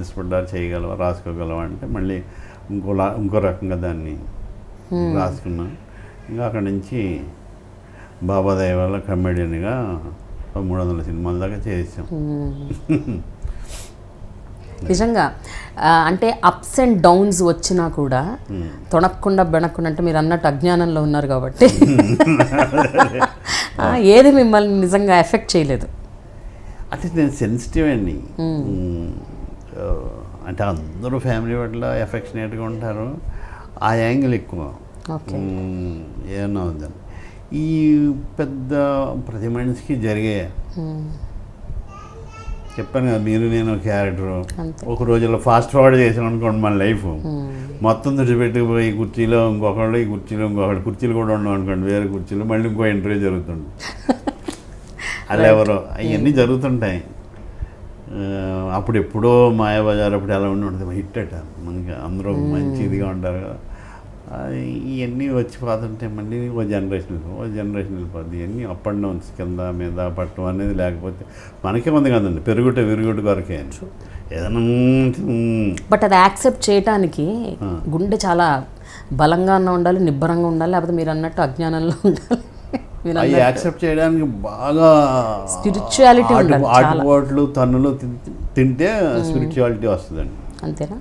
సంతోషపడ్డా, చేయగలవా, రాసుకోగలవా అంటే మళ్ళీ ఇంకో రకంగా దాన్ని రాసుకున్నాను. ఇంకా అక్కడి నుంచి బాబా దయ వల్ల కమెడియన్గా 300 సినిమాల దాకా చేసాం. నిజంగా అంటే అప్స్ అండ్ డౌన్స్ వచ్చినా కూడా తొణక్కుండా బెణక్కుండా, అంటే మీరు అన్నట్టు అజ్ఞానంలో ఉన్నారు కాబట్టి ఏది మిమ్మల్ని నిజంగా ఎఫెక్ట్ చేయలేదు. అంటే నేను సెన్సిటివ్ అండి. అంటే అందరూ ఫ్యామిలీ పట్ల ఎఫెక్షనేట్గా ఉంటారు, ఆ యాంగిల్ ఎక్కువ. ఏమన్నా ఉందని ఈ పెద్ద ప్రతి మనిషికి జరిగే చెప్పాను కదా, మీరు నేను క్యారెక్టరు ఒక రోజుల్లో ఫాస్ట్ ఫార్వర్డ్ చేసాం అనుకోండి మన లైఫ్ మొత్తం తుడిచిపెట్టుకుపోయి కుర్చీలో ఇంకొకళ్ళు, ఈ కుర్చీలో ఇంకొకళ్ళు, కుర్చీలు కూడా ఉండవు అనుకోండి, వేరే కుర్చీలో మళ్ళీ ఇంకో ఇంటర్వ్యూ జరుగుతుంది. అలా ఎవరో అవన్నీ జరుగుతుంటాయి. అప్పుడు ఎప్పుడో మాయాబజార్ అప్పుడు ఎలా ఉంటుంది, హిట్ అట మనకి, అందరూ మంచి ఇదిగా ఉంటారు కదా. ఇవన్నీ వచ్చి పోతుంటే మళ్ళీ ఓ జనరేషన్ వెళ్ళిపోద్ది. ఇవన్నీ అప్ అండ్ డౌన్స్, కింద మీద పట్టడం అనేది లేకపోతే మనకే ఉంది కదండి, పెరుగుట విరుగుట కొరకే ఏదైనా. బట్ అది యాక్సెప్ట్ చేయడానికి గుండె చాలా బలంగా ఉండాలి, నిబ్బరంగా ఉండాలి, లేకపోతే మీరు అన్నట్టు అజ్ఞానంలో ఉండాలి. అవి యాక్సెప్ట్ చేయడానికి బాగా స్పిరిచువాలిటీ, ఆటుపోట్లు తన్నులు తింటే స్పిరిచువాలిటీ వస్తుందండి. అంతేనా?